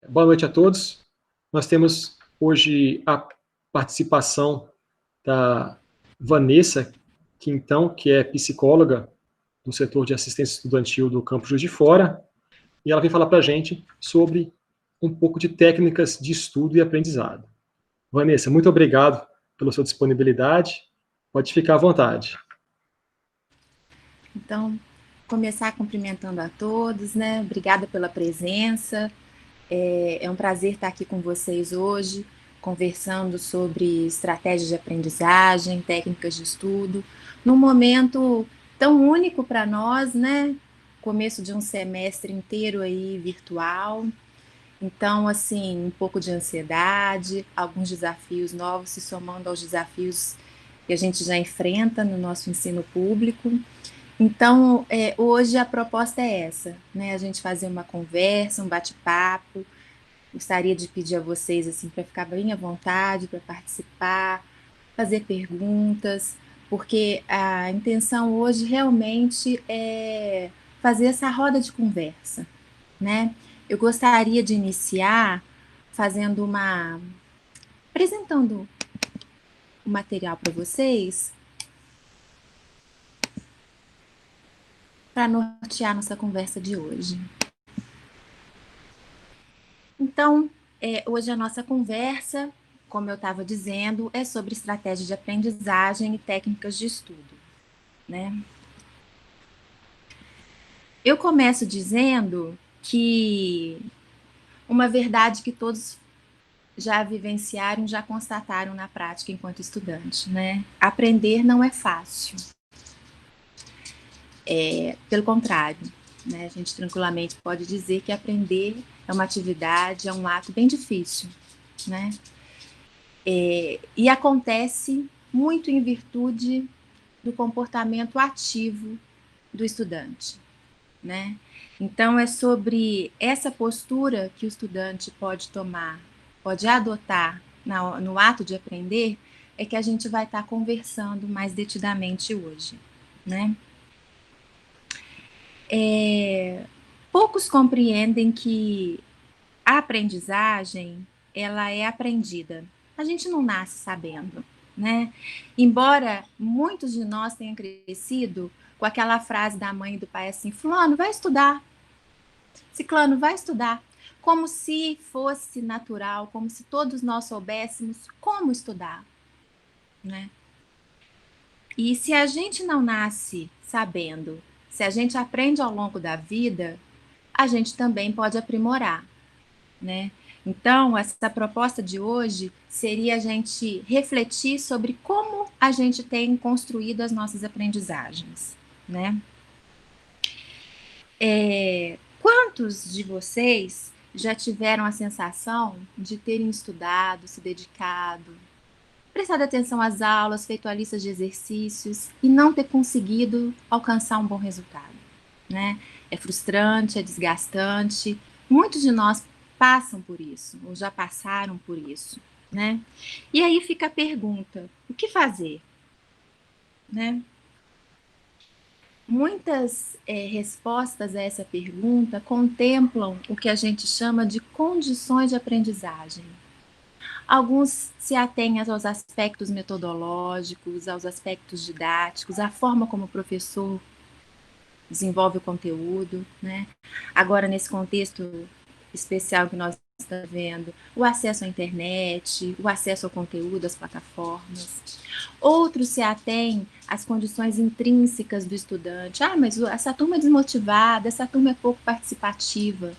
Boa noite a todos. Nós temos hoje a participação da Vanessa Quintão, que é psicóloga do setor de assistência estudantil do Campus Juiz de Fora, e ela vem falar para a gente sobre um pouco de técnicas de estudo e aprendizado. Vanessa, muito obrigado pela sua disponibilidade. Pode ficar à vontade. Então, começar cumprimentando a todos, né? Obrigada pela presença. É um prazer estar aqui com vocês hoje, conversando sobre estratégias de aprendizagem, técnicas de estudo, num momento tão único para nós, né? Começo de um semestre inteiro aí virtual. Então, assim, um pouco de ansiedade, alguns desafios novos se somando aos desafios que a gente já enfrenta no nosso ensino público. Então, hoje a proposta é essa, né? A gente fazer uma conversa, um bate-papo. Gostaria de pedir a vocês assim para ficar bem à vontade, para participar, fazer perguntas, porque a intenção hoje realmente é fazer essa roda de conversa, né? Eu gostaria de iniciar fazendo apresentando o material para vocês, para nortear nossa conversa de hoje. Então, hoje a nossa conversa, como eu estava dizendo, é sobre estratégia de aprendizagem e técnicas de estudo, né? Eu começo dizendo que uma verdade que todos já vivenciaram, já constataram na prática enquanto estudante, né? Aprender não é fácil. Pelo contrário, né? A gente tranquilamente pode dizer que aprender é uma atividade, é um ato bem difícil, né? E acontece muito em virtude do comportamento ativo do estudante, né? Então, é sobre essa postura que o estudante pode tomar, pode adotar no ato de aprender, é que a gente vai estar conversando mais detidamente hoje, né? Poucos compreendem que a aprendizagem, ela é aprendida. A gente não nasce sabendo, né? Embora muitos de nós tenham crescido com aquela frase da mãe e do pai assim, fulano, vai estudar, ciclano, vai estudar. Como se fosse natural, como se todos nós soubéssemos como estudar, né? E se a gente não nasce sabendo, se a gente aprende ao longo da vida, a gente também pode aprimorar, né? Então, essa proposta de hoje seria a gente refletir sobre como a gente tem construído as nossas aprendizagens, né? Quantos de vocês já tiveram a sensação de terem estudado, se dedicado, prestado atenção às aulas, feito a lista de exercícios e não ter conseguido alcançar um bom resultado, né? É frustrante, é desgastante. Muitos de nós passam por isso, ou já passaram por isso, né? E aí fica a pergunta: o que fazer, né? Muitas respostas a essa pergunta contemplam o que a gente chama de condições de aprendizagem. Alguns se atêm aos aspectos metodológicos, aos aspectos didáticos, à forma como o professor desenvolve o conteúdo, né? Agora, nesse contexto especial que nós estamos vendo, o acesso à internet, o acesso ao conteúdo, às plataformas. Outros se atêm às condições intrínsecas do estudante. Ah, mas essa turma é desmotivada, essa turma é pouco participativa.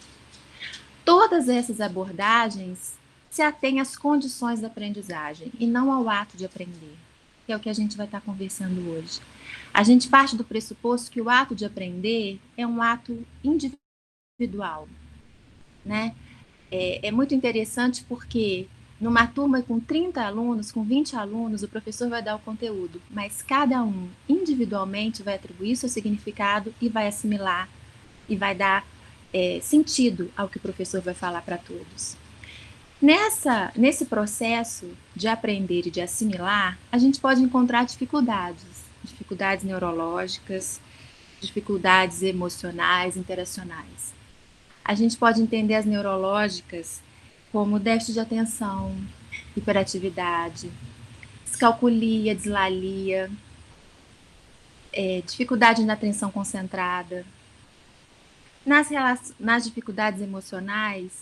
Todas essas abordagens se atêm às condições da aprendizagem e não ao ato de aprender, que é o que a gente vai estar conversando hoje. A gente parte do pressuposto que o ato de aprender é um ato individual, né? É muito interessante porque numa turma com 30 alunos, com 20 alunos, o professor vai dar o conteúdo, mas cada um individualmente vai atribuir seu significado e vai assimilar e vai dar sentido ao que o professor vai falar para todos. Nesse processo de aprender e de assimilar, a gente pode encontrar dificuldades neurológicas, dificuldades emocionais, interacionais. A gente pode entender as neurológicas como déficit de atenção, hiperatividade, descalculia, dislalia, dificuldade na atenção concentrada. Nas dificuldades emocionais,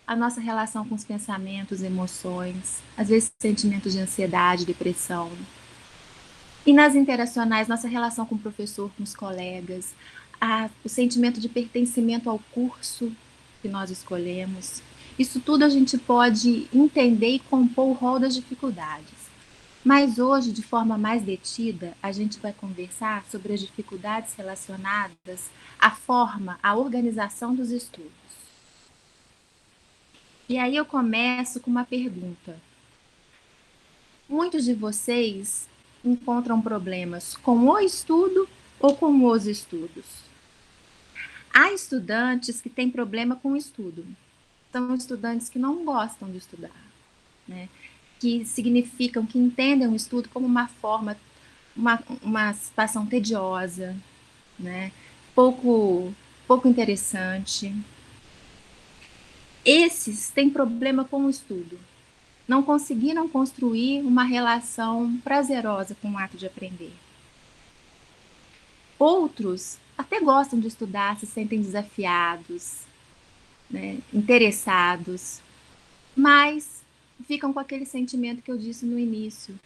a nossa relação com os pensamentos, emoções, às vezes sentimentos de ansiedade, depressão. E nas interacionais, nossa relação com o professor, com os colegas, o sentimento de pertencimento ao curso que nós escolhemos. Isso tudo a gente pode entender e compor o rol das dificuldades. Mas hoje, de forma mais detida, a gente vai conversar sobre as dificuldades relacionadas à forma, à organização dos estudos. E aí eu começo com uma pergunta. Muitos de vocês encontram problemas com o estudo ou com os estudos? Há estudantes que têm problema com o estudo. São estudantes que não gostam de estudar, né? Que significam, que entendem o estudo como uma forma, uma situação tediosa, né? Pouco interessante. Esses têm problema com o estudo. Não conseguiram construir uma relação prazerosa com o ato de aprender. Outros até gostam de estudar, se sentem desafiados, né, interessados, mas ficam com aquele sentimento que eu disse no início.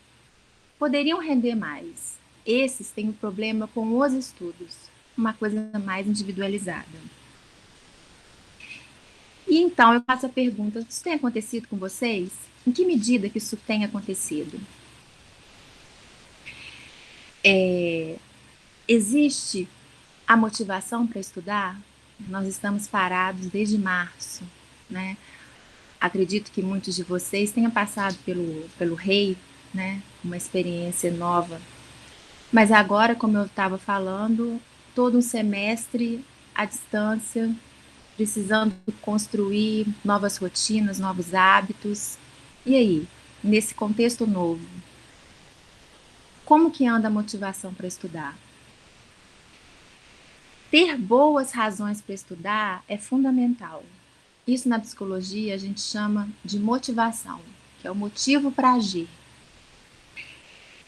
Poderiam render mais. Esses têm um problema com os estudos, uma coisa mais individualizada. E então eu faço a pergunta, isso tem acontecido com vocês? Em que medida que isso tem acontecido? Existe a motivação para estudar? Nós estamos parados desde março, né? Acredito que muitos de vocês tenham passado pelo REI, né? Uma experiência nova. Mas agora, como eu estava falando, todo um semestre à distância, precisando construir novas rotinas, novos hábitos. E aí, nesse contexto novo, como que anda a motivação para estudar? Ter boas razões para estudar é fundamental. Isso na psicologia a gente chama de motivação, que é o motivo para agir.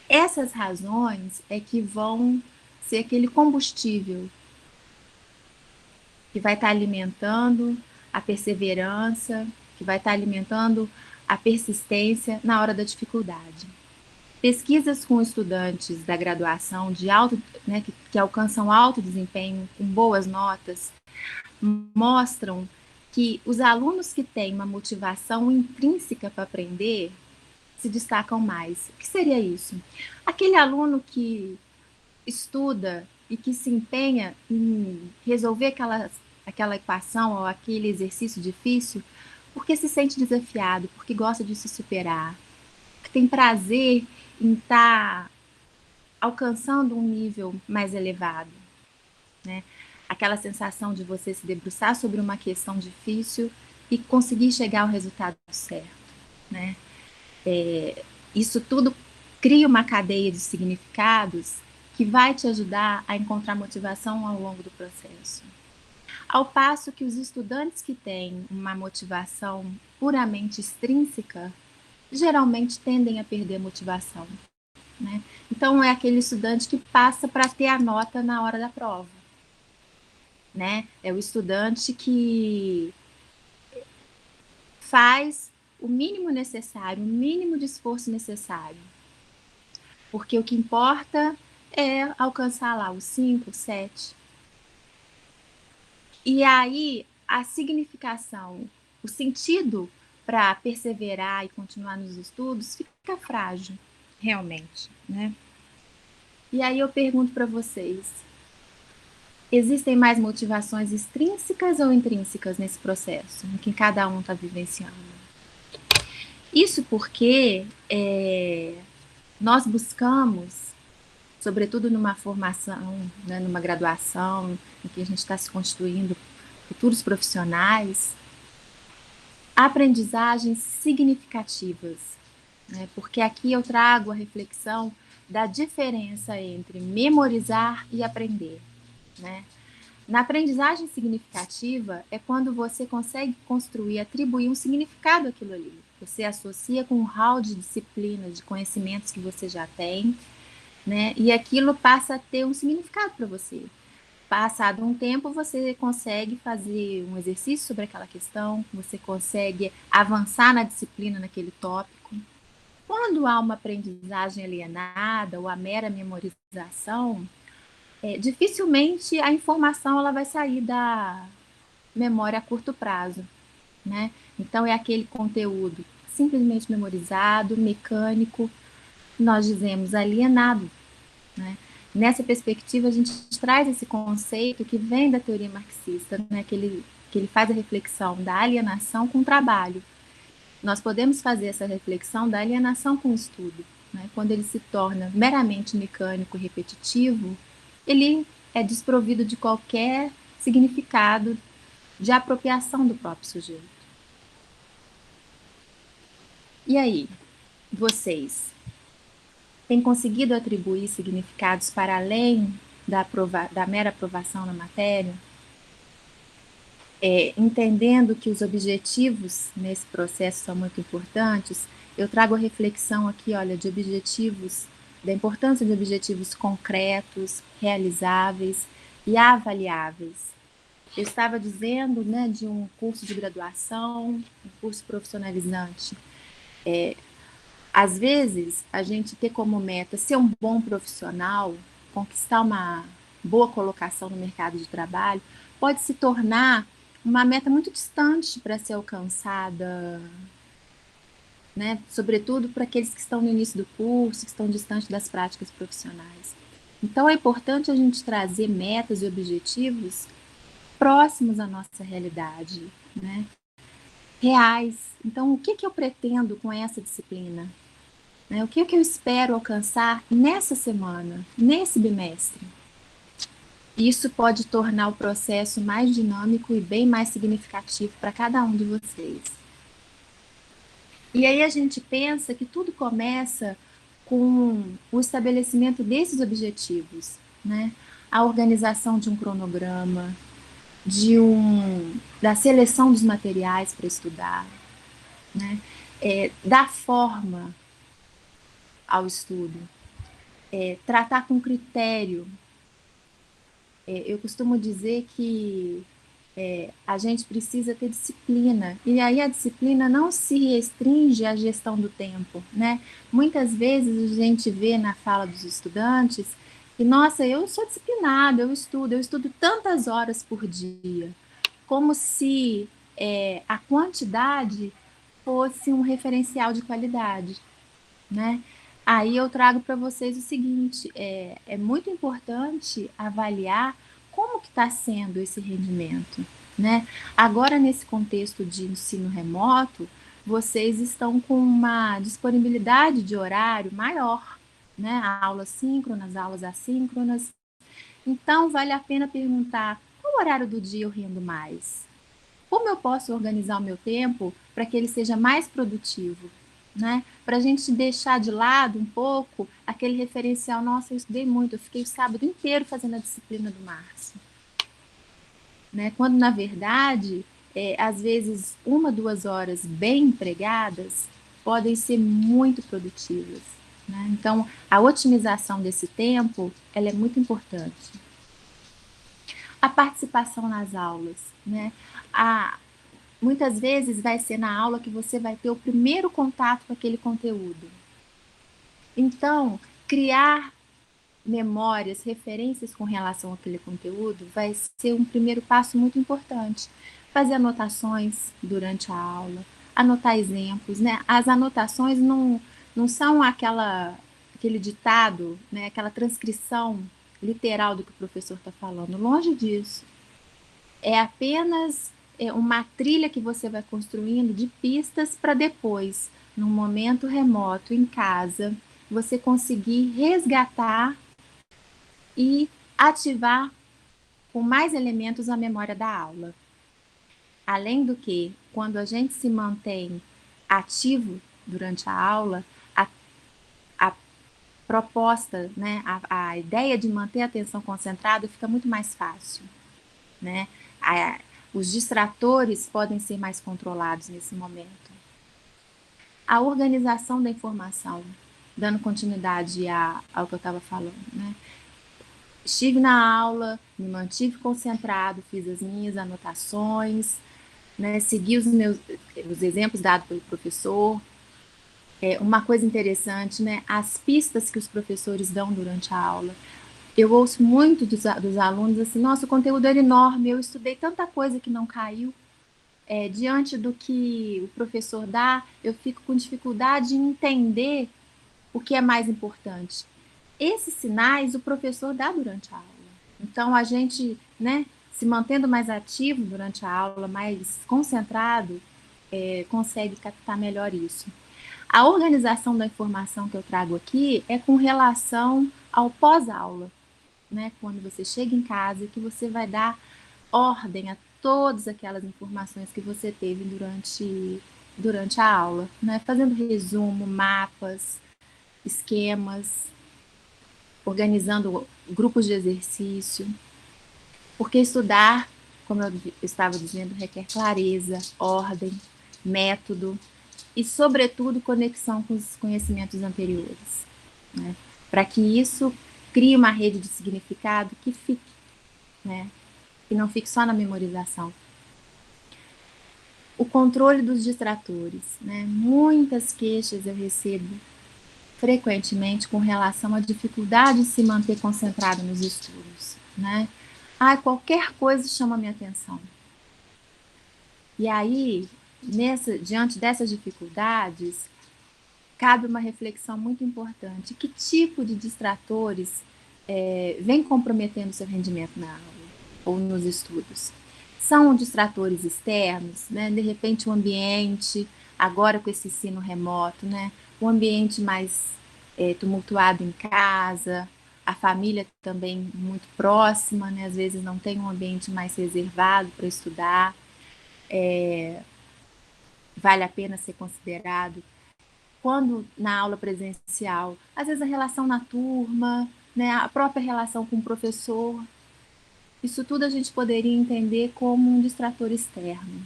Essas razões é que vão ser aquele combustível que vai estar alimentando a perseverança, que vai estar alimentando a persistência na hora da dificuldade. Pesquisas com estudantes da graduação que alcançam alto desempenho, com boas notas, mostram que os alunos que têm uma motivação intrínseca para aprender se destacam mais. O que seria isso? Aquele aluno que estuda e que se empenha em resolver aquela equação ou aquele exercício difícil porque se sente desafiado, porque gosta de se superar, que tem prazer em estar alcançando um nível mais elevado, né? Aquela sensação de você se debruçar sobre uma questão difícil e conseguir chegar ao resultado certo, né? Isso tudo cria uma cadeia de significados que vai te ajudar a encontrar motivação ao longo do processo. Ao passo que os estudantes que têm uma motivação puramente extrínseca, geralmente tendem a perder a motivação, né? Então, é aquele estudante que passa para ter a nota na hora da prova, né? É o estudante que faz o mínimo necessário, o mínimo de esforço necessário. Porque o que importa é alcançar lá os 5, 7. E aí, a significação, o sentido para perseverar e continuar nos estudos fica frágil, realmente, né? E aí eu pergunto para vocês, existem mais motivações extrínsecas ou intrínsecas nesse processo, em que cada um está vivenciando? Isso porque nós buscamos, sobretudo numa formação, né, numa graduação, em que a gente está se constituindo futuros profissionais, aprendizagens significativas, né? Porque aqui eu trago a reflexão da diferença entre memorizar e aprender, né? Na aprendizagem significativa é quando você consegue construir, atribuir um significado àquilo ali. Você associa com um hall de disciplinas, de conhecimentos que você já tem, né? E aquilo passa a ter um significado para você. Passado um tempo, você consegue fazer um exercício sobre aquela questão, você consegue avançar na disciplina naquele tópico. Quando há uma aprendizagem alienada ou a mera memorização, dificilmente a informação ela vai sair da memória a curto prazo, né? Então é aquele conteúdo simplesmente memorizado, mecânico, nós dizemos alienado, né? Nessa perspectiva, a gente traz esse conceito que vem da teoria marxista, né? que ele faz a reflexão da alienação com o trabalho. Nós podemos fazer essa reflexão da alienação com o estudo. Né? Quando ele se torna meramente mecânico e repetitivo, ele é desprovido de qualquer significado de apropriação do próprio sujeito. E aí, vocês têm conseguido atribuir significados para além da mera aprovação na matéria? Entendendo que os objetivos nesse processo são muito importantes, eu trago a reflexão aqui, olha, de objetivos, da importância de objetivos concretos, realizáveis e avaliáveis. Eu estava dizendo, né, de um curso de graduação, um curso profissionalizante. Às vezes, a gente ter como meta ser um bom profissional, conquistar uma boa colocação no mercado de trabalho, pode se tornar uma meta muito distante para ser alcançada, né? Sobretudo para aqueles que estão no início do curso, que estão distantes das práticas profissionais. Então, é importante a gente trazer metas e objetivos próximos à nossa realidade, né? Reais. Então, o que eu pretendo com essa disciplina? O que eu espero alcançar nessa semana, nesse bimestre? Isso pode tornar o processo mais dinâmico e bem mais significativo para cada um de vocês. E aí a gente pensa que tudo começa com o estabelecimento desses objetivos, né? A organização de um cronograma, da seleção dos materiais para estudar, né? Da forma ao estudo, tratar com critério. Eu costumo dizer que a gente precisa ter disciplina, e aí a disciplina não se restringe à gestão do tempo, né? Muitas vezes a gente vê na fala dos estudantes que, nossa, eu sou disciplinado, eu estudo tantas horas por dia, como se a quantidade fosse um referencial de qualidade, né? Aí eu trago para vocês o seguinte, é muito importante avaliar como que está sendo esse rendimento, né? Agora, nesse contexto de ensino remoto, vocês estão com uma disponibilidade de horário maior, né? Aulas síncronas, aulas assíncronas. Então, vale a pena perguntar, qual horário do dia eu rendo mais? Como eu posso organizar o meu tempo para que ele seja mais produtivo? Né? Para a gente deixar de lado um pouco aquele referencial, nossa, eu estudei muito, eu fiquei o sábado inteiro fazendo a disciplina do Márcio. Né? Quando, na verdade, às vezes, 1, 2 horas bem empregadas podem ser muito produtivas. Né? Então, a otimização desse tempo, ela é muito importante. A participação nas aulas, né? Muitas vezes vai ser na aula que você vai ter o primeiro contato com aquele conteúdo. Então, criar memórias, referências com relação àquele conteúdo vai ser um primeiro passo muito importante. Fazer anotações durante a aula, anotar exemplos, né? As anotações não são aquele ditado, né? Aquela transcrição literal do que o professor está falando. Longe disso. É apenas uma trilha que você vai construindo de pistas para depois, num momento remoto, em casa, você conseguir resgatar e ativar com mais elementos a memória da aula. Além do que, quando a gente se mantém ativo durante a aula, a proposta, né, a ideia de manter a atenção concentrada fica muito mais fácil. né? Os distratores podem ser mais controlados nesse momento. A organização da informação, dando continuidade ao que eu estava falando, né? Estive na aula, me mantive concentrado, fiz as minhas anotações, né? Segui os exemplos dados pelo professor. Uma coisa interessante, né? As pistas que os professores dão durante a aula. Eu ouço muito dos alunos assim, nossa, o conteúdo era enorme, eu estudei tanta coisa que não caiu. Diante do que o professor dá, eu fico com dificuldade em entender o que é mais importante. Esses sinais o professor dá durante a aula. Então, a gente, né, se mantendo mais ativo durante a aula, mais concentrado, consegue captar melhor isso. A organização da informação que eu trago aqui é com relação ao pós-aula, né? Quando você chega em casa, que você vai dar ordem a todas aquelas informações que você teve durante a aula, né? Fazendo resumo, mapas, esquemas, organizando grupos de exercício, porque estudar, como eu estava dizendo, requer clareza, ordem, método e, sobretudo, conexão com os conhecimentos anteriores, né? Para que isso crie uma rede de significado que fique, né? Que não fique só na memorização. O controle dos distratores, né? Muitas queixas eu recebo frequentemente com relação à dificuldade de se manter concentrado nos estudos, né? Qualquer coisa chama minha atenção. E aí, diante dessas dificuldades, cabe uma reflexão muito importante. Que tipo de distratores vem comprometendo seu rendimento na aula ou nos estudos? São distratores externos, né? De repente o ambiente, agora com esse ensino remoto, né? O ambiente mais tumultuado em casa, a família também muito próxima, né? Às vezes não tem um ambiente mais reservado para estudar. Vale a pena ser considerado. Quando na aula presencial, às vezes a relação na turma, né? A própria relação com o professor, isso tudo a gente poderia entender como um distrator externo.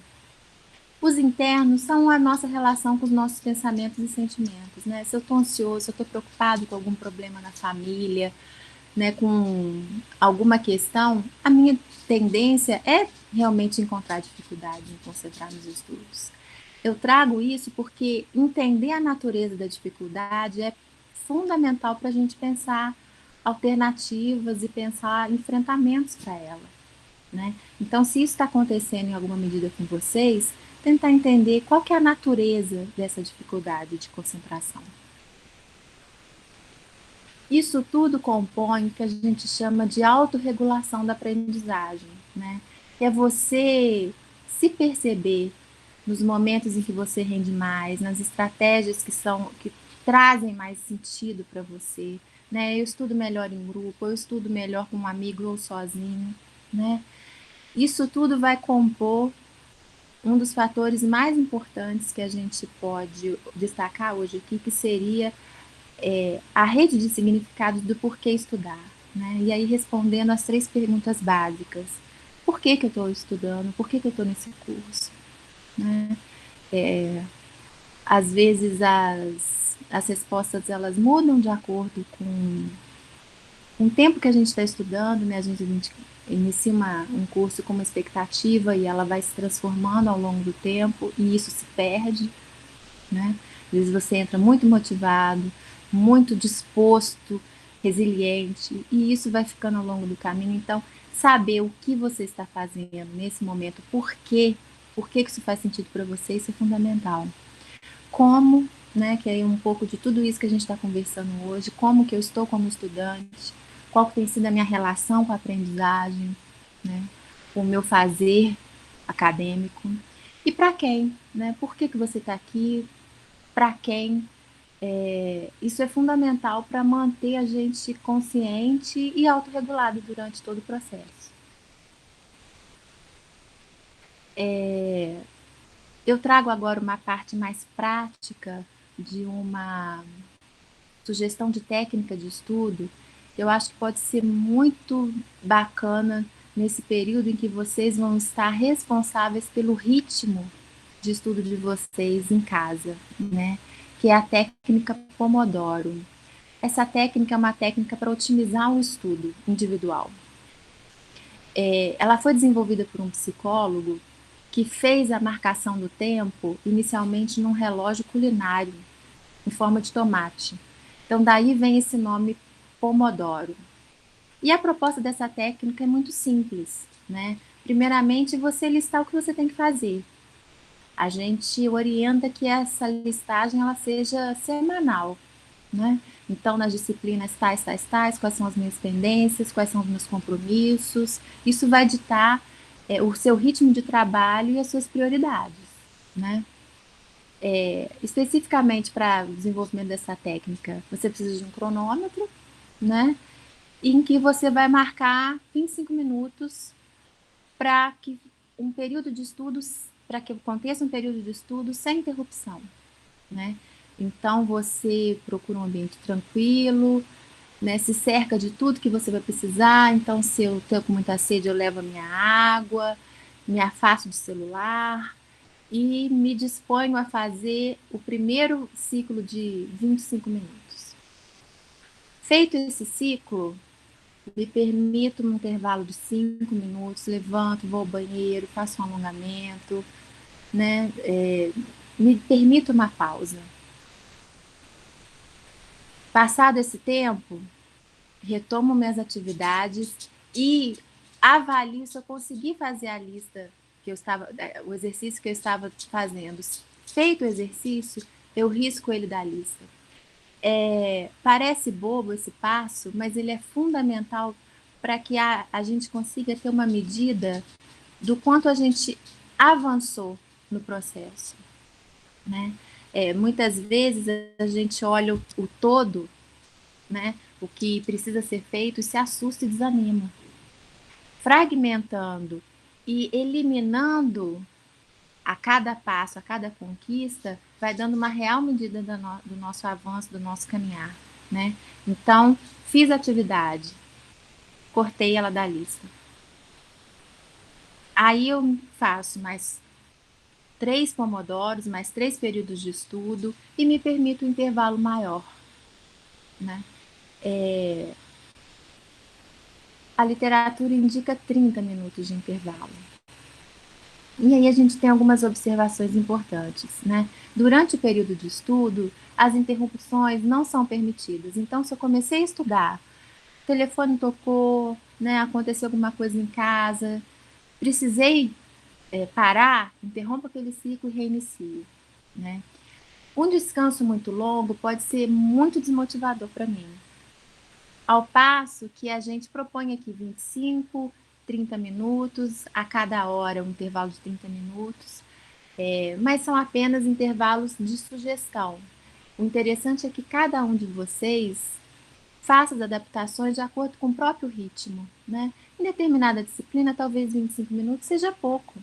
Os internos são a nossa relação com os nossos pensamentos e sentimentos, né? Se eu estou ansioso, se eu estou preocupado com algum problema na família, né, com alguma questão, a minha tendência é realmente encontrar dificuldade em concentrar nos estudos. Eu trago isso porque entender a natureza da dificuldade é fundamental para a gente pensar alternativas e pensar enfrentamentos para ela, né? Então, se isso está acontecendo em alguma medida com vocês, tentar entender qual que é a natureza dessa dificuldade de concentração. Isso tudo compõe o que a gente chama de autorregulação da aprendizagem, né? Que é você se perceber nos momentos em que você rende mais, nas estratégias que trazem mais sentido para você, né? Eu estudo melhor em grupo, eu estudo melhor com um amigo ou sozinho, né? Isso tudo vai compor um dos fatores mais importantes que a gente pode destacar hoje aqui, que seria a rede de significados do porquê estudar, né? E aí respondendo as 3 perguntas básicas. Por que eu estou estudando? Por que eu estou nesse curso? Né? Às vezes as respostas elas mudam de acordo com o tempo que a gente está estudando, né? A gente inicia um curso com uma expectativa e ela vai se transformando ao longo do tempo e isso se perde, né? Às vezes você entra muito motivado, muito disposto, resiliente, e isso vai ficando ao longo do caminho. Então, saber o que você está fazendo nesse momento, por que isso faz sentido para você, isso é fundamental. Como, né, que é um pouco de tudo isso que a gente está conversando hoje, como que eu estou como estudante, qual que tem sido a minha relação com a aprendizagem, né, com o meu fazer acadêmico, e para quem, né, por que você está aqui, para quem. Isso é fundamental para manter a gente consciente e autorregulado durante todo o processo. Eu trago agora uma parte mais prática de uma sugestão de técnica de estudo. Eu acho que pode ser muito bacana nesse período em que vocês vão estar responsáveis pelo ritmo de estudo de vocês em casa, né? Que é a técnica Pomodoro. Essa técnica é uma técnica para otimizar o estudo individual. Ela foi desenvolvida por um psicólogo que fez a marcação do tempo inicialmente num relógio culinário, em forma de tomate. Então, daí vem esse nome Pomodoro. E a proposta dessa técnica é muito simples, né? Primeiramente, você listar o que você tem que fazer. A gente orienta que essa listagem ela seja semanal, né? Então, nas disciplinas tais, quais são as minhas pendências, quais são os meus compromissos. Isso vai ditar o seu ritmo de trabalho e as suas prioridades, né? Especificamente para o desenvolvimento dessa técnica, você precisa de um cronômetro, né? Em que você vai marcar 25 minutos para que um período de estudos, para que aconteça um período de estudo sem interrupção, né? Então você procura um ambiente tranquilo, né? Se cerca de tudo que você vai precisar. Então, se eu estou com muita sede, eu levo a minha água, me afasto do celular e me disponho a fazer o primeiro ciclo de 25 minutos. Feito esse ciclo, me permito um intervalo de 5 minutos, levanto, vou ao banheiro, faço um alongamento, né? Me permito uma pausa. Passado esse tempo, retomo minhas atividades e avalio se eu consegui fazer a lista que eu estava, o exercício que eu estava fazendo. Feito o exercício, eu risco ele da lista. Parece bobo esse passo, mas ele é fundamental para que a gente consiga ter uma medida do quanto a gente avançou no processo, né? Muitas vezes a gente olha o todo, né? O que precisa ser feito e se assusta e desanima. Fragmentando e eliminando a cada passo, a cada conquista, vai dando uma real medida do nosso avanço, do nosso caminhar, né? Então, fiz a atividade, cortei ela da lista. Aí eu faço mais 3 pomodoros, mais 3 períodos de estudo e me permito um intervalo maior, né? A literatura indica 30 minutos de intervalo. E aí a gente tem algumas observações importantes, né? Durante o período de estudo, as interrupções não são permitidas. Então, se eu comecei a estudar, o telefone tocou, né? Aconteceu alguma coisa em casa, precisei parar, interrompa aquele ciclo e reinicie, né? Um descanso muito longo pode ser muito desmotivador para mim. Ao passo que a gente propõe aqui 25, 30 minutos, a cada hora um intervalo de 30 minutos, mas são apenas intervalos de sugestão. O interessante é que cada um de vocês faça as adaptações de acordo com o próprio ritmo, né? Em determinada disciplina, talvez 25 minutos seja pouco.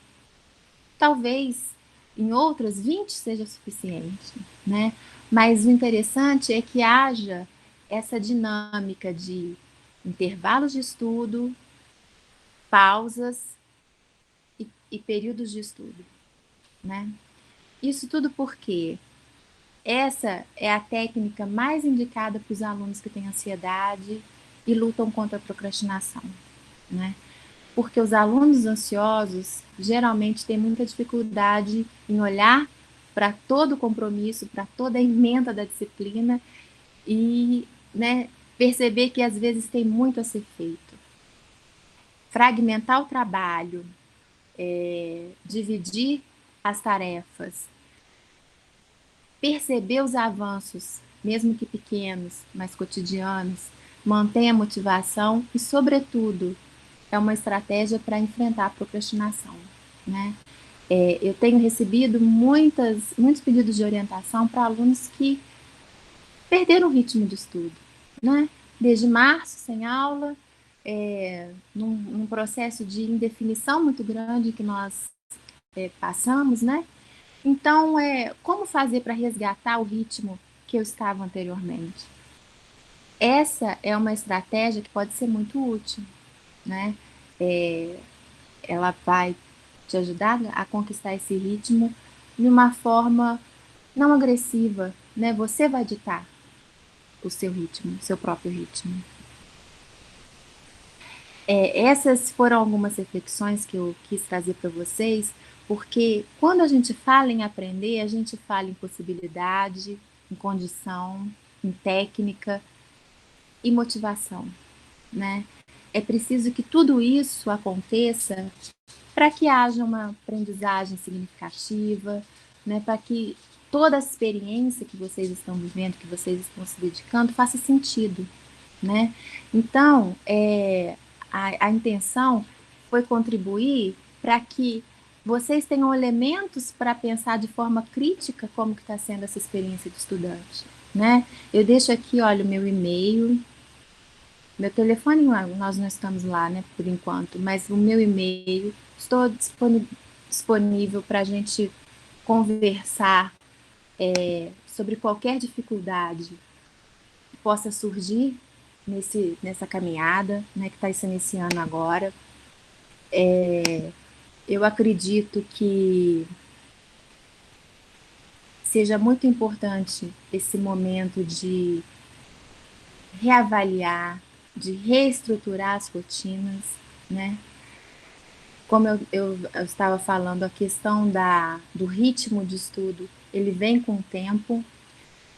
Talvez em outras 20 seja suficiente, né? Mas o interessante é que haja essa dinâmica de intervalos de estudo, pausas e períodos de estudo, né? Isso tudo porque essa é a técnica mais indicada para os alunos que têm ansiedade e lutam contra a procrastinação, né? Porque os alunos ansiosos geralmente têm muita dificuldade em olhar para todo o compromisso, para toda a ementa da disciplina e, né, perceber que às vezes tem muito a ser feito. Fragmentar o trabalho, dividir as tarefas, perceber os avanços, mesmo que pequenos, mas cotidianos, mantém a motivação e, sobretudo, é uma estratégia para enfrentar a procrastinação, né? Eu tenho recebido muitos pedidos de orientação para alunos que perderam o ritmo de estudo, né? Desde março, sem aula, num processo de indefinição muito grande que nós passamos, né? Então, como fazer para resgatar o ritmo que eu estava anteriormente? Essa é uma estratégia que pode ser muito útil, né? ela vai te ajudar a conquistar esse ritmo de uma forma não agressiva, né? Você vai ditar o seu ritmo, o seu próprio ritmo. Essas foram algumas reflexões que eu quis trazer para vocês, porque quando a gente fala em aprender, a gente fala em possibilidade, em condição, em técnica e motivação, né? É preciso que tudo isso aconteça para que haja uma aprendizagem significativa, né? Para que toda a experiência que vocês estão vivendo, que vocês estão se dedicando, faça sentido, né? Então, a intenção foi contribuir para que vocês tenham elementos para pensar de forma crítica como que está sendo essa experiência do estudante, né? Eu deixo aqui, olha, o meu e-mail, meu telefone, nós não estamos lá, né, por enquanto, mas o meu e-mail, estou disponível para a gente conversar sobre qualquer dificuldade que possa surgir nessa caminhada, né, que está se iniciando agora. Eu acredito que seja muito importante esse momento de reavaliar, de reestruturar as rotinas, né? Como eu estava falando, a questão do ritmo de estudo, ele vem com o tempo,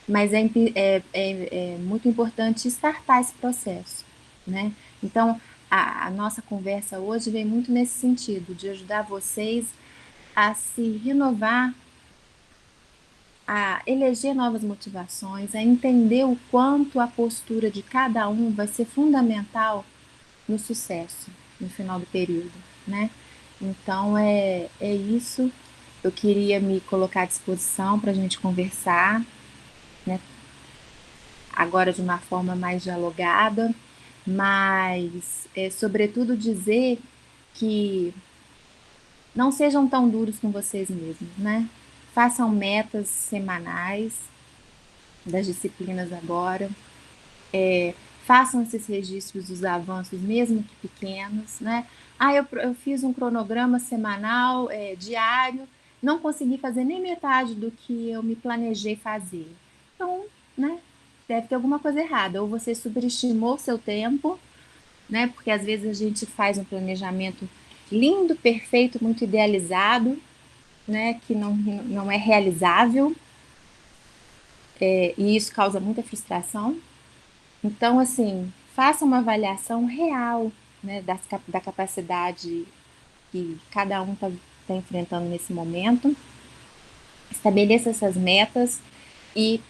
mas é muito importante startar esse processo, né? Então, a nossa conversa hoje vem muito nesse sentido, de ajudar vocês a se renovar, a eleger novas motivações, a entender o quanto a postura de cada um vai ser fundamental no sucesso no final do período, né? Então é isso. Eu queria me colocar à disposição para a gente conversar, né? Agora de uma forma mais dialogada, mas sobretudo dizer que não sejam tão duros com vocês mesmos, né? Façam metas semanais das disciplinas agora, façam esses registros dos avanços, mesmo que pequenos, né? Ah, eu fiz um cronograma semanal, diário, não consegui fazer nem metade do que eu me planejei fazer. Então, né, deve ter alguma coisa errada. Ou você superestimou o seu tempo, né? Porque às vezes a gente faz um planejamento lindo, perfeito, muito idealizado, né? Que não é realizável, e isso causa muita frustração. Então, assim, faça uma avaliação real, né, da capacidade que cada um está enfrentando nesse momento, estabeleça essas metas e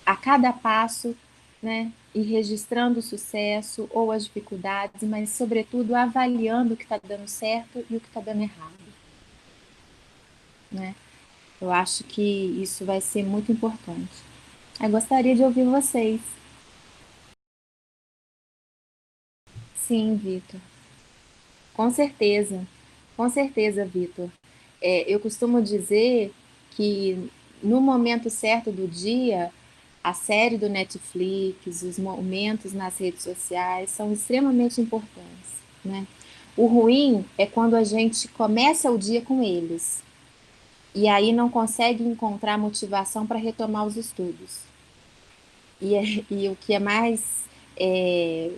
a cada passo, né, ir registrando o sucesso ou as dificuldades, mas, sobretudo, avaliando o que está dando certo e o que está dando errado, né? Eu acho que isso vai ser muito importante. Eu gostaria de ouvir vocês. Sim, Vitor. Com certeza, Vitor. Eu costumo dizer que no momento certo do dia, a série do Netflix, os momentos nas redes sociais são extremamente importantes, né? O ruim é quando a gente começa o dia com eles e aí não consegue encontrar motivação para retomar os estudos. E o que é mais é,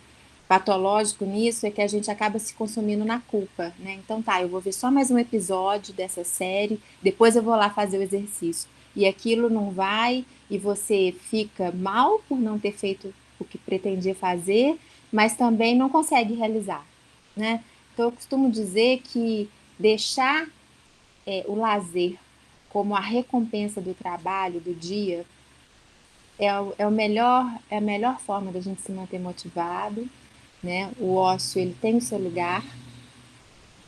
patológico nisso é que a gente acaba se consumindo na culpa, né? Então tá, eu vou ver só mais um episódio dessa série, depois eu vou lá fazer o exercício. E aquilo não vai, e você fica mal por não ter feito o que pretendia fazer, mas também não consegue realizar, né? Então eu costumo dizer que deixar o lazer como a recompensa do trabalho, do dia, é a melhor forma da gente se manter motivado, né? O ócio ele tem o seu lugar,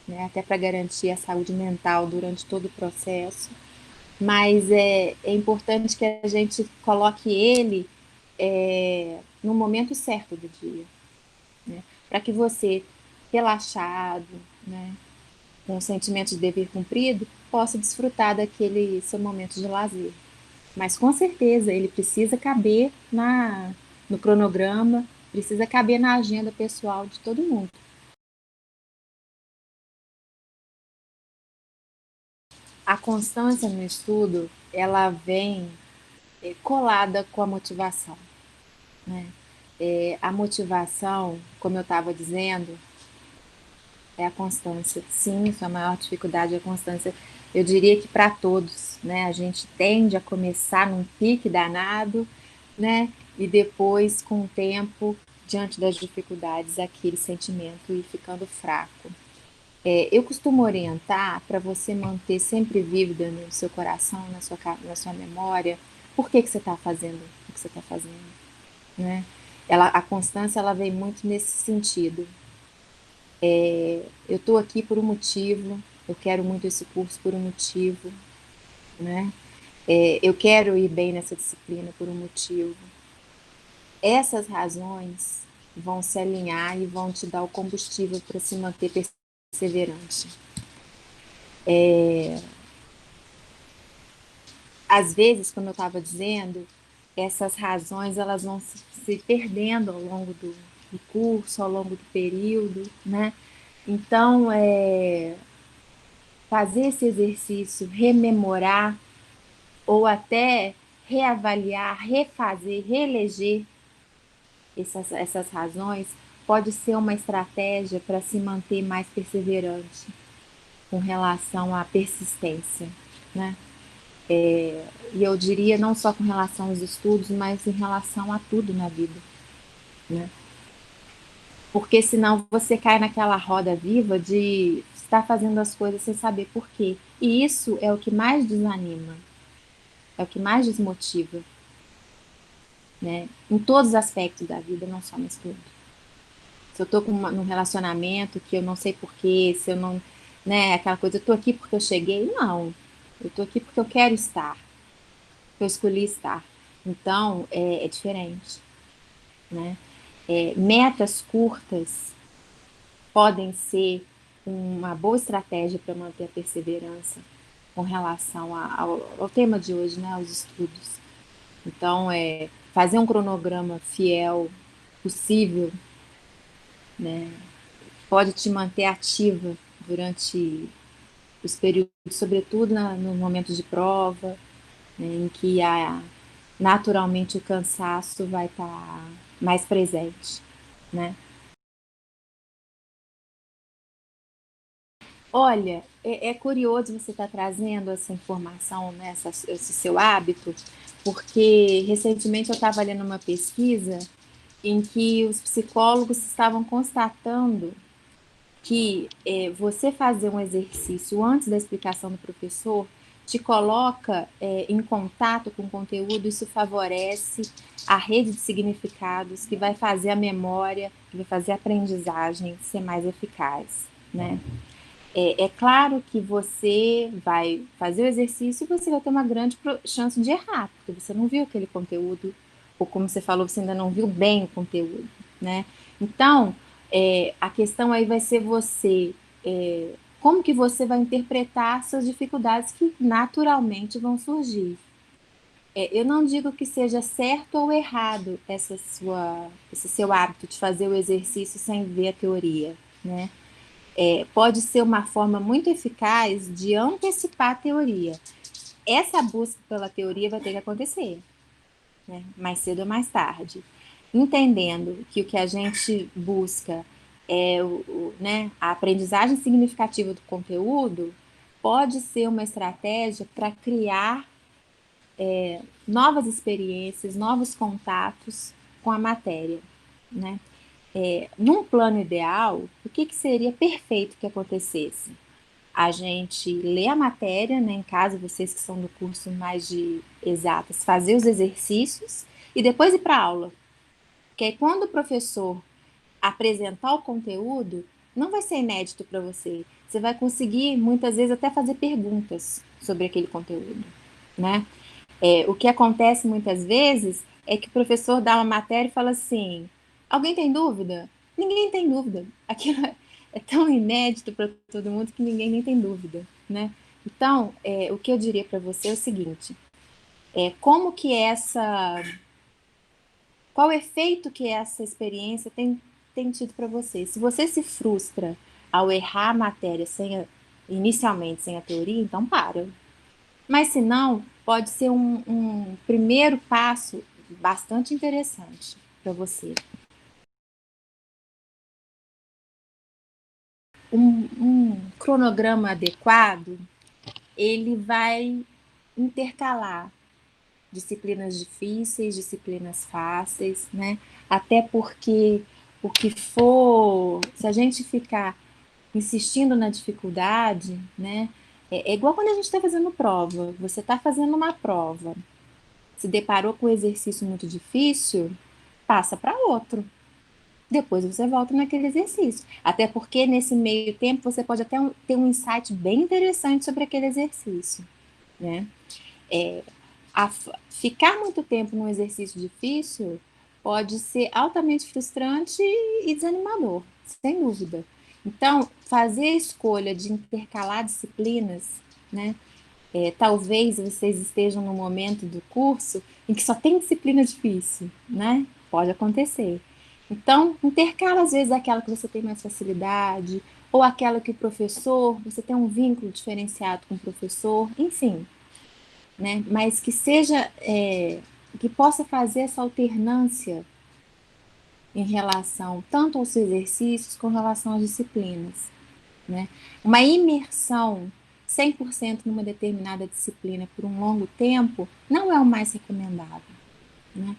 né? Até para garantir a saúde mental durante todo o processo, mas é importante que a gente coloque ele no momento certo do dia, né? Para que você, relaxado, né? Com o sentimento de dever cumprido, possa desfrutar daquele seu momento de lazer. Mas com certeza ele precisa caber no cronograma, precisa caber na agenda pessoal de todo mundo. A constância no estudo, ela vem colada com a motivação, né? A motivação, como eu estava dizendo, é a constância. Sim, sua maior dificuldade é a constância. Eu diria que para todos, né? A gente tende a começar num pique danado, né? E depois, com o tempo, diante das dificuldades, aquele sentimento ir ficando fraco. Eu costumo orientar para você manter sempre vívida no seu coração, na sua memória, por que você está fazendo o que você está fazendo, né? A constância ela vem muito nesse sentido. Eu estou aqui por um motivo, eu quero muito esse curso por um motivo, né? Eu quero ir bem nessa disciplina por um motivo. Essas razões vão se alinhar e vão te dar o combustível para se manter perseverante. Às vezes, como eu estava dizendo, essas razões elas vão se perdendo ao longo do curso, ao longo do período, né? Então, fazer esse exercício, rememorar ou até reavaliar, refazer, reeleger essas razões pode ser uma estratégia para se manter mais perseverante com relação à persistência, né? E eu diria não só com relação aos estudos, mas em relação a tudo na vida, né? Porque senão você cai naquela roda viva de estar fazendo as coisas sem saber por quê. E isso é o que mais desanima, é o que mais desmotiva, né? Em todos os aspectos da vida, não só no estudo. Se eu tô num relacionamento que eu não sei porquê, se eu não, né, aquela coisa, eu tô aqui porque eu cheguei, não. Eu tô aqui porque eu quero estar, porque eu escolhi estar. Então, é diferente, né? Metas curtas podem ser uma boa estratégia para manter a perseverança com relação ao tema de hoje, né, aos estudos. Então, fazer um cronograma fiel, possível, né, pode te manter ativa durante os períodos, sobretudo no momento de prova, né, em que naturalmente o cansaço vai estar mais presente, né? Olha, é curioso você estar trazendo essa informação, né, esse seu hábito, porque recentemente eu estava lendo uma pesquisa em que os psicólogos estavam constatando que você fazer um exercício antes da explicação do professor te coloca em contato com o conteúdo, isso favorece a rede de significados que vai fazer a memória, que vai fazer a aprendizagem ser mais eficaz, né? É claro que você vai fazer o exercício e você vai ter uma grande chance de errar, porque você não viu aquele conteúdo, ou como você falou, você ainda não viu bem o conteúdo, né? Então, a questão aí vai ser você, como que você vai interpretar essas dificuldades que naturalmente vão surgir. Eu não digo que seja certo ou errado esse seu hábito de fazer o exercício sem ver a teoria, né? Pode ser uma forma muito eficaz de antecipar a teoria. Essa busca pela teoria vai ter que acontecer, né? Mais cedo ou mais tarde. Entendendo que o que a gente busca é né, a aprendizagem significativa do conteúdo, pode ser uma estratégia para criar novas experiências, novos contatos com a matéria, né? Num plano ideal, o que seria perfeito que acontecesse? A gente lê a matéria, né, em caso vocês que são do curso mais de exatas, fazer os exercícios e depois ir para a aula. Porque aí quando o professor apresentar o conteúdo, não vai ser inédito para você. Você vai conseguir, muitas vezes, até fazer perguntas sobre aquele conteúdo, né? O que acontece muitas vezes é que o professor dá uma matéria e fala assim: alguém tem dúvida? Ninguém tem dúvida. Aquilo é tão inédito para todo mundo que ninguém nem tem dúvida, né? Então, o que eu diria para você é o seguinte: como que qual o efeito que essa experiência tem tido para você? Se você se frustra ao errar a matéria sem inicialmente sem a teoria, então para. Mas se não, pode ser um primeiro passo bastante interessante para você. Um cronograma adequado, ele vai intercalar disciplinas difíceis, disciplinas fáceis, né? Até porque o que for, se a gente ficar insistindo na dificuldade, né? É igual quando a gente está fazendo prova. Você está fazendo uma prova, se deparou com um exercício muito difícil, passa para outro. Depois você volta naquele exercício. Até porque nesse meio tempo você pode até ter um insight bem interessante sobre aquele exercício, né? Ficar muito tempo num exercício difícil pode ser altamente frustrante e desanimador, sem dúvida. Então, fazer a escolha de intercalar disciplinas, né? Talvez vocês estejam no momento do curso em que só tem disciplina difícil, né? Pode acontecer. Então, intercala às vezes aquela que você tem mais facilidade, ou aquela que o professor, você tem um vínculo diferenciado com o professor, enfim, né? Mas que seja, que possa fazer essa alternância em relação tanto aos exercícios com relação às disciplinas, né? Uma imersão 100% numa determinada disciplina por um longo tempo não é o mais recomendável, né?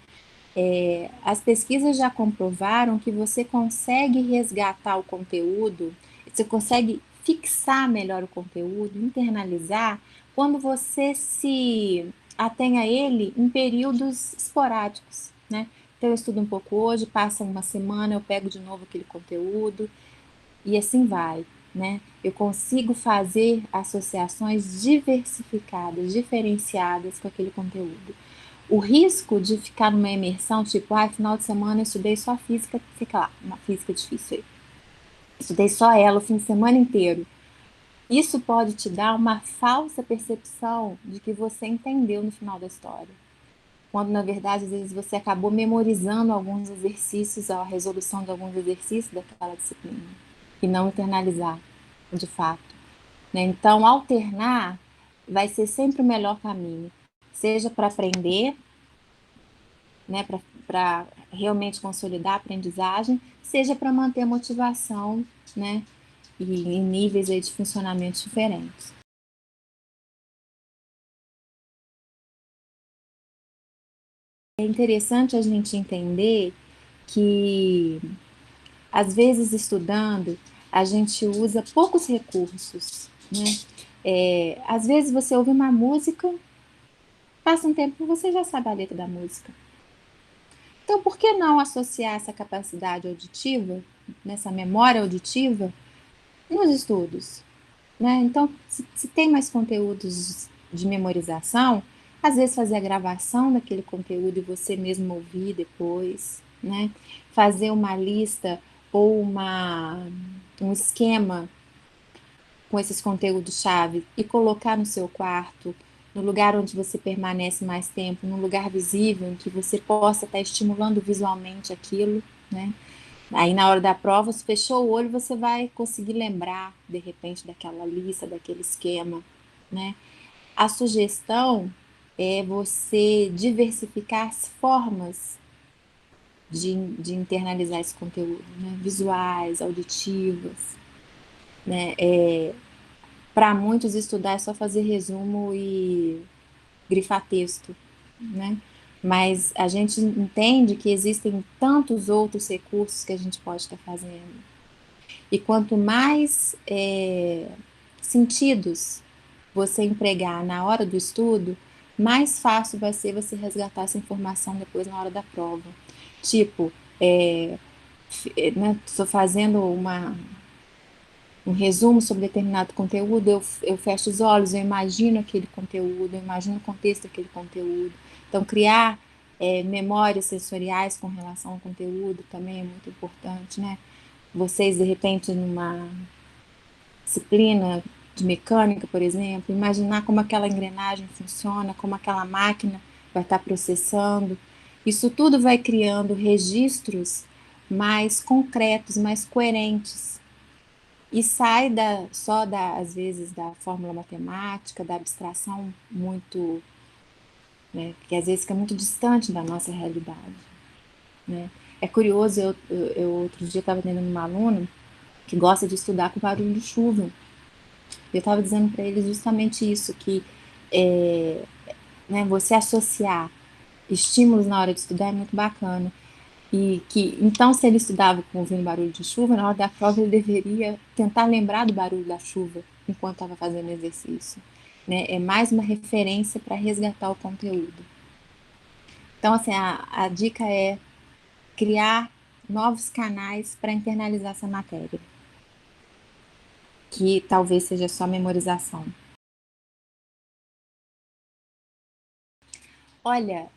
As pesquisas já comprovaram que você consegue resgatar o conteúdo, você consegue fixar melhor o conteúdo, internalizar, quando você se atém a ele em períodos esporádicos, né? Então eu estudo um pouco hoje, passa uma semana, eu pego de novo aquele conteúdo e assim vai, né? Eu consigo fazer associações diversificadas, diferenciadas com aquele conteúdo. O risco de ficar numa imersão, tipo, final de semana eu estudei só física, fica lá, uma física difícil aí. Estudei só ela o fim de semana inteiro. Isso pode te dar uma falsa percepção de que você entendeu no final da história. Quando, na verdade, às vezes você acabou memorizando alguns exercícios, a resolução de alguns exercícios daquela disciplina, e não internalizar, de fato, né? Então, alternar vai ser sempre o melhor caminho, seja para aprender, né, para realmente consolidar a aprendizagem, seja para manter a motivação, né, e em níveis aí de funcionamento diferentes. É interessante a gente entender que, às vezes, estudando, a gente usa poucos recursos, né? Às vezes você ouve uma música, passa um tempo e você já sabe a letra da música. Então, por que não associar essa capacidade auditiva, nessa memória auditiva, nos estudos? Né? Então, se tem mais conteúdos de memorização, às vezes fazer a gravação daquele conteúdo e você mesmo ouvir depois, né? Fazer uma lista ou um esquema com esses conteúdos-chave e colocar no seu quarto, no lugar onde você permanece mais tempo, num lugar visível, em que você possa estar estimulando visualmente aquilo, né? Aí, na hora da prova, se fechou o olho, você vai conseguir lembrar, de repente, daquela lista, daquele esquema, né? A sugestão é você diversificar as formas de internalizar esse conteúdo, né? Visuais, auditivas, né? Para muitos, estudar é só fazer resumo e grifar texto, né? Mas a gente entende que existem tantos outros recursos que a gente pode estar fazendo. E quanto mais sentidos você empregar na hora do estudo, mais fácil vai ser você resgatar essa informação depois na hora da prova. Tipo, né, estou fazendo um resumo sobre determinado conteúdo, eu fecho os olhos, eu imagino aquele conteúdo, eu imagino o contexto daquele conteúdo. Então, criar memórias sensoriais com relação ao conteúdo também é muito importante, né? Vocês, de repente, numa disciplina de mecânica, por exemplo, imaginar como aquela engrenagem funciona, como aquela máquina vai estar processando. Isso tudo vai criando registros mais concretos, mais coerentes, e sai às vezes, da fórmula matemática, da abstração muito, né, que às vezes fica muito distante da nossa realidade, né? É curioso, eu outro dia estava tendo uma aluna que gosta de estudar com barulho de chuva. Eu estava dizendo para ele justamente isso, que é, né, você associar estímulos na hora de estudar é muito bacana. E que, então, se ele estudava com ouvindo barulho de chuva, na hora da prova ele deveria tentar lembrar do barulho da chuva enquanto estava fazendo exercício. Né? É mais uma referência para resgatar o conteúdo. Então, assim, a dica é criar novos canais para internalizar essa matéria, que talvez seja só memorização. Olha,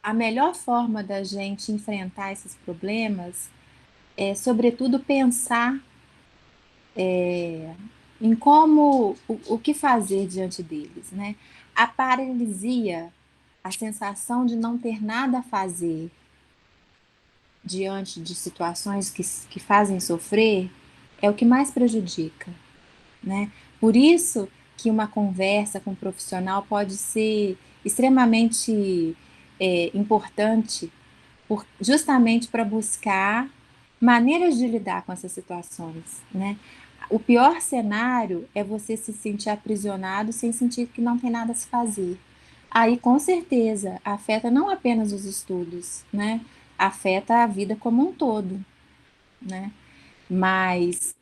a melhor forma da gente enfrentar esses problemas é, sobretudo, pensar em como, o que fazer diante deles, né? A paralisia, a sensação de não ter nada a fazer diante de situações que fazem sofrer, é o que mais prejudica, né? Por isso que uma conversa com um profissional pode ser extremamente importante, justamente para buscar maneiras de lidar com essas situações, né? O pior cenário é você se sentir aprisionado sem sentir que não tem nada a se fazer. Aí, com certeza, afeta não apenas os estudos, né? Afeta a vida como um todo, né? Mas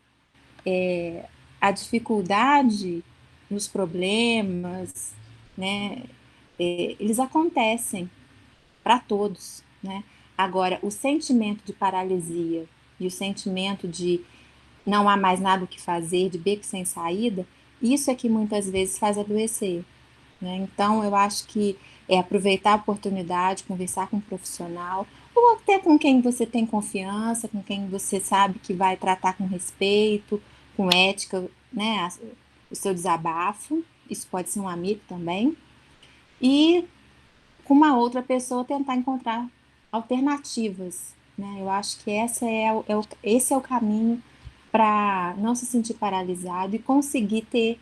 a dificuldade nos problemas, né? Eles acontecem para todos, né? Agora, o sentimento de paralisia e o sentimento de não há mais nada o que fazer, de beco sem saída, isso é que muitas vezes faz adoecer, né? Então, eu acho que é aproveitar a oportunidade, conversar com um profissional, ou até com quem você tem confiança, com quem você sabe que vai tratar com respeito, com ética, né? O seu desabafo, isso pode ser um amigo também, e com uma outra pessoa tentar encontrar alternativas, né? Eu acho que esse é o caminho para não se sentir paralisado e conseguir ter,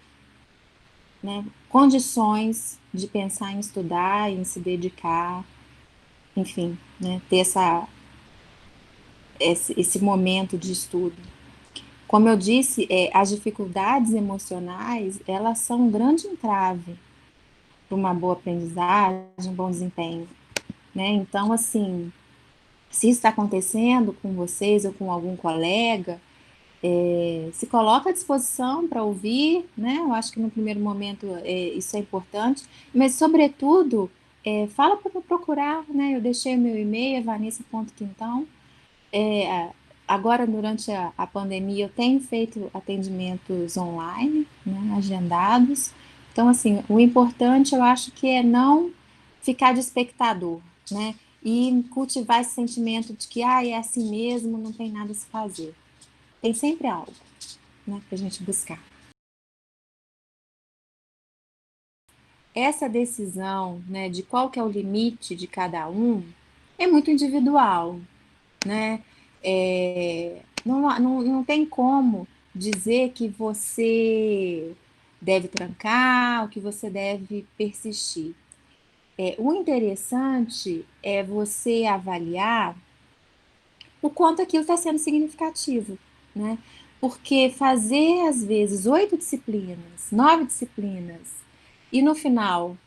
né, condições de pensar em estudar, em se dedicar, enfim, né, ter esse momento de estudo. Como eu disse, as dificuldades emocionais, elas são um grande entrave para uma boa aprendizagem, um bom desempenho, né? Então, assim, se isso está acontecendo com vocês ou com algum colega, se coloca à disposição para ouvir, né? Eu acho que no primeiro momento isso é importante, mas, sobretudo, fala para me procurar, né? Eu deixei o meu e-mail, vanessa.quintão. Agora, durante a pandemia, eu tenho feito atendimentos online, né, agendados. Então, assim, o importante eu acho que é não ficar de espectador, né? E cultivar esse sentimento de que é assim mesmo, não tem nada a se fazer. Tem sempre algo, né, para a gente buscar. Essa decisão, né, de qual que é o limite de cada um é muito individual, né? Não tem como dizer que você deve trancar, ou que você deve persistir. O interessante é você avaliar o quanto aquilo está sendo significativo, né? Porque fazer, às vezes, 8 disciplinas, 9 disciplinas, e no final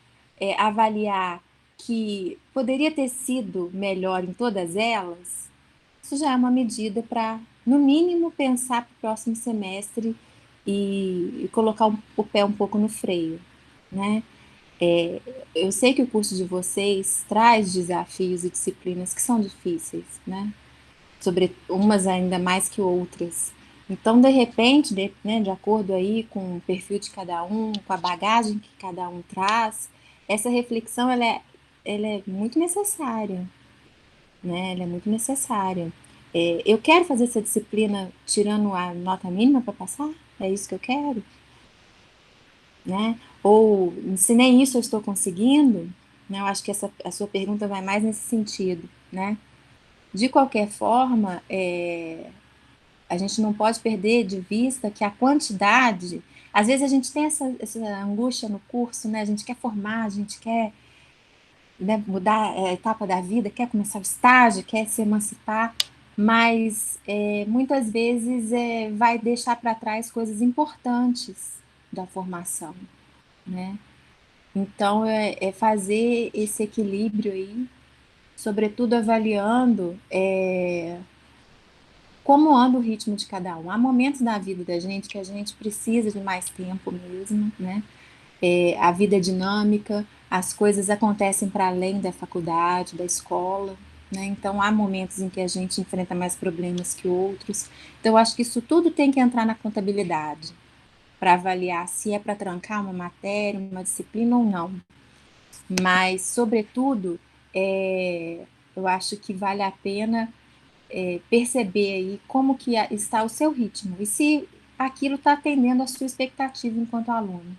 avaliar que poderia ter sido melhor em todas elas, isso já é uma medida para, no mínimo, pensar para o próximo semestre e colocar o pé um pouco no freio, né? Eu sei que o curso de vocês traz desafios e disciplinas que são difíceis, né? Sobre umas ainda mais que outras. Então, de repente, né, de acordo aí com o perfil de cada um, com a bagagem que cada um traz, essa reflexão ela é muito necessária, né? Ela é muito necessária. Eu quero fazer essa disciplina tirando a nota mínima para passar? É isso que eu quero? Né? Ou se nem isso eu estou conseguindo? Né? Eu acho que a sua pergunta vai mais nesse sentido, né? De qualquer forma, a gente não pode perder de vista que a quantidade, às vezes a gente tem essa angústia no curso, né? A gente quer formar, a gente quer, né, mudar a etapa da vida, quer começar o estágio, quer se emancipar, mas muitas vezes vai deixar para trás coisas importantes da formação, né? Então, fazer esse equilíbrio aí, sobretudo avaliando como anda o ritmo de cada um. Há momentos da vida da gente que a gente precisa de mais tempo mesmo, né? A vida é dinâmica, as coisas acontecem para além da faculdade, da escola, né? Então, há momentos em que a gente enfrenta mais problemas que outros. Então, eu acho que isso tudo tem que entrar na contabilidade para avaliar se é para trancar uma matéria, uma disciplina ou não. Mas, sobretudo, eu acho que vale a pena perceber aí como que está o seu ritmo e se aquilo está atendendo à sua expectativa enquanto aluno.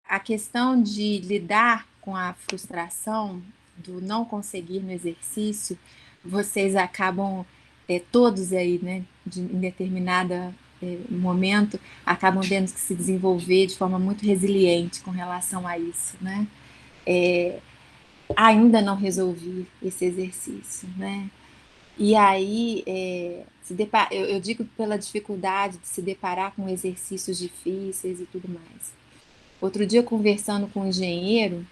A questão de lidar com a frustração do não conseguir no exercício, vocês acabam, todos aí, né, em determinada momento, acabam tendo que se desenvolver de forma muito resiliente com relação a isso, né? Ainda não resolvi esse exercício, né? E aí, eu digo pela dificuldade de se deparar com exercícios difíceis e tudo mais. Outro dia, conversando com um engenheiro,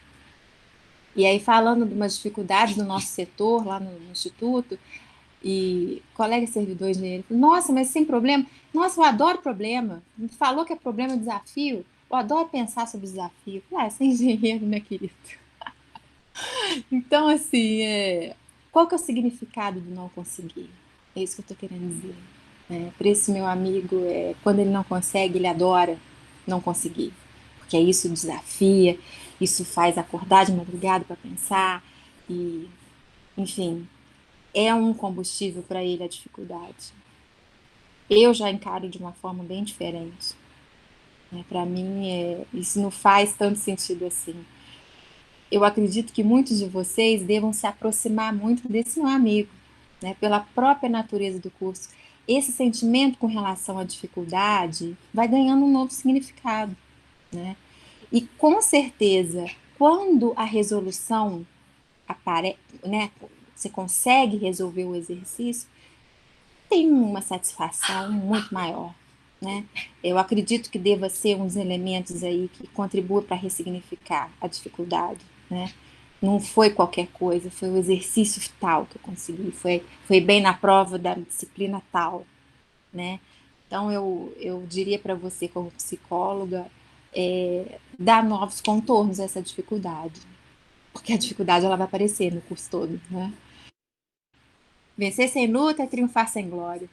e aí falando de umas dificuldades do nosso setor, lá no Instituto, e colega servidor engenheiro falou, nossa, mas sem problema? Nossa, eu adoro problema. Me falou que é problema desafio. Eu adoro pensar sobre desafio. Ah, você é engenheiro, né, querido? Então, assim, qual que é o significado do não conseguir? É isso que eu estou querendo dizer. Para esse meu amigo, quando ele não consegue, ele adora não conseguir. Porque isso desafia, isso faz acordar de madrugada para pensar, e, enfim, é um combustível para ele a dificuldade. Eu já encaro de uma forma bem diferente. Para mim, isso não faz tanto sentido assim. Eu acredito que muitos de vocês devam se aproximar muito desse meu amigo, né, pela própria natureza do curso. Esse sentimento com relação à dificuldade vai ganhando um novo significado, né? E com certeza, quando a resolução aparece, né, você consegue resolver o exercício, tem uma satisfação muito maior, né? Eu acredito que deva ser uns elementos aí que contribuam para ressignificar a dificuldade, né? Não foi qualquer coisa, foi o exercício tal que eu consegui, foi bem na prova da disciplina tal, né? Então, eu diria para você, como psicóloga, dar novos contornos a essa dificuldade, porque a dificuldade ela vai aparecer no curso todo, né? Vencer sem luta é triunfar sem glória.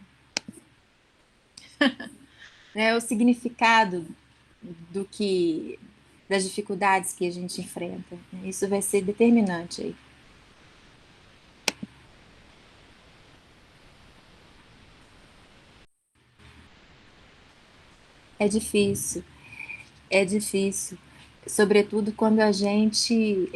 É o significado do que das dificuldades que a gente enfrenta. Isso vai ser determinante aí. É difícil, é difícil, sobretudo quando a gente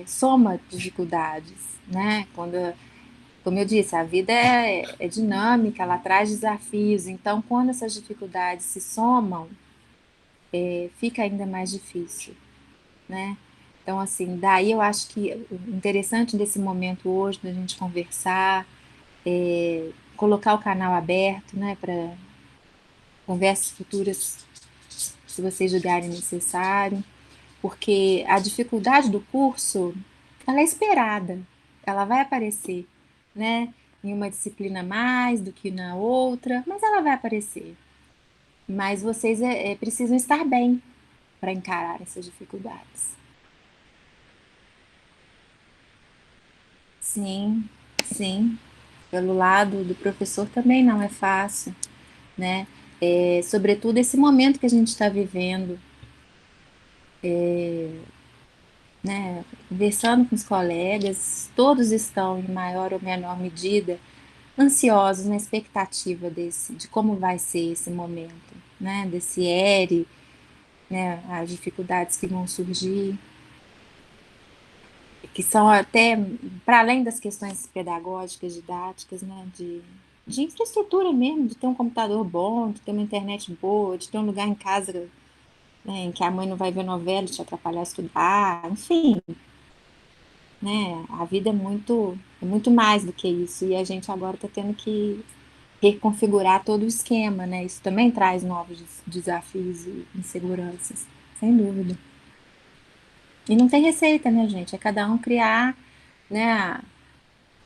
soma dificuldades, né? Como eu disse, a vida é dinâmica, ela traz desafios. Então, quando essas dificuldades se somam, fica ainda mais difícil, né? Então, assim, daí eu acho que o interessante desse momento hoje, da gente conversar, colocar o canal aberto, né, para conversas futuras, se vocês julgarem necessário, porque a dificuldade do curso, ela é esperada, ela vai aparecer, né, em uma disciplina mais do que na outra, mas ela vai aparecer. Mas vocês precisam estar bem para encarar essas dificuldades. Sim, sim. Pelo lado do professor também não é fácil, né? Sobretudo esse momento que a gente está vivendo, né? Conversando com os colegas, todos estão, em maior ou menor medida, ansiosos na expectativa de como vai ser esse momento, né? Desse né? As dificuldades que vão surgir. que são até, para além das questões pedagógicas, didáticas, né, de infraestrutura mesmo, de ter um computador bom, de ter uma internet boa, de ter um lugar em casa, né, em que a mãe não vai ver novela e te atrapalhar a estudar, enfim, né, a vida é muito mais do que isso, e a gente agora está tendo que reconfigurar todo o esquema, né, isso também traz novos desafios e inseguranças, sem dúvida. E não tem receita, né, gente, é cada um criar, né,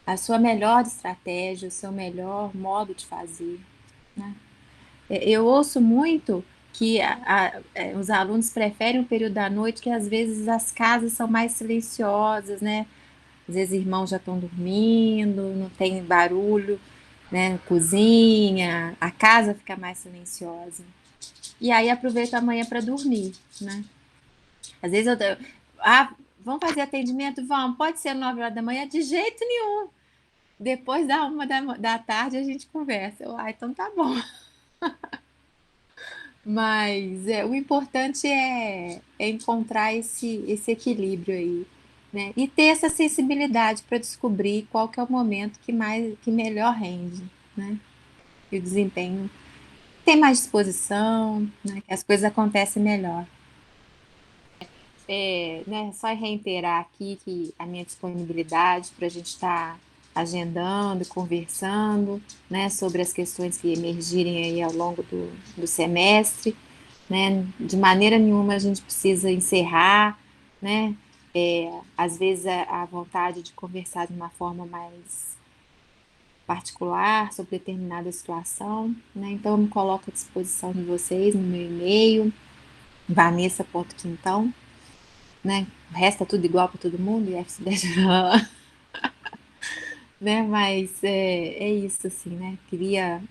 a sua melhor estratégia, o seu melhor modo de fazer, né. Eu ouço muito que os alunos preferem o período da noite, que às vezes as casas são mais silenciosas, né? Às vezes irmãos já estão dormindo, não tem barulho, né? Cozinha, a casa fica mais silenciosa. E aí aproveito a manhã para dormir, né? Às vezes vamos fazer atendimento? Vamos, pode ser 9 horas da manhã? De jeito nenhum. Depois da 1 da tarde a gente conversa. Então tá bom. Mas o importante é encontrar esse equilíbrio aí, né? E ter essa sensibilidade para descobrir qual que é o momento que melhor rende, né? E o desempenho tem mais disposição, né? Que as coisas acontecem melhor. Né, só reiterar aqui que a minha disponibilidade para a gente estar agendando, conversando, né, sobre as questões que emergirem aí ao longo do semestre, né? De maneira nenhuma a gente precisa encerrar, né? Às vezes a vontade de conversar de uma forma mais particular sobre determinada situação, né? Então eu me coloco à disposição de vocês no meu e-mail, vanessa.quintão, né? Resta tudo igual para todo mundo, né? Mas é isso, assim, né? Queria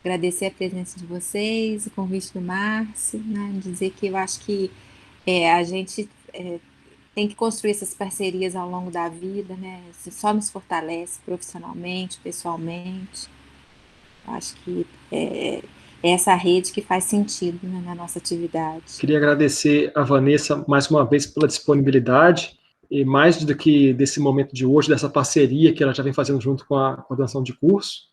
agradecer a presença de vocês, o convite do Márcio, né? Dizer que eu acho que a gente tem que construir essas parcerias ao longo da vida, né? Isso só nos fortalece profissionalmente, pessoalmente. Eu acho que é essa rede que faz sentido, né, na nossa atividade. Queria agradecer a Vanessa mais uma vez pela disponibilidade e mais do que desse momento de hoje, dessa parceria que ela já vem fazendo junto com a coordenação de curso,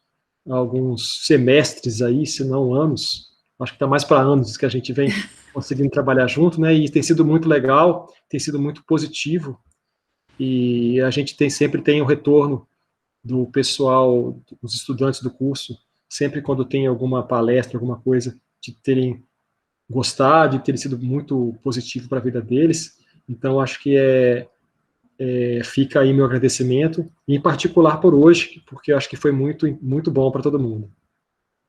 há alguns semestres aí, se não anos, acho que está mais para anos que a gente vem conseguindo trabalhar junto, né, e tem sido muito legal, tem sido muito positivo, e a gente sempre tem o retorno do pessoal, dos estudantes do curso, sempre quando tem alguma palestra, alguma coisa, de terem gostado, de ter sido muito positivo para a vida deles. Então, acho que fica aí meu agradecimento, em particular por hoje, porque eu acho que foi muito, muito bom para todo mundo.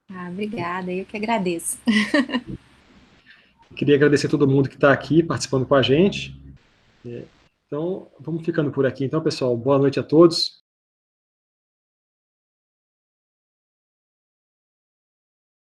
Obrigada, eu que agradeço. Queria agradecer a todo mundo que está aqui participando com a gente. Então, vamos ficando por aqui. Então, pessoal, boa noite a todos.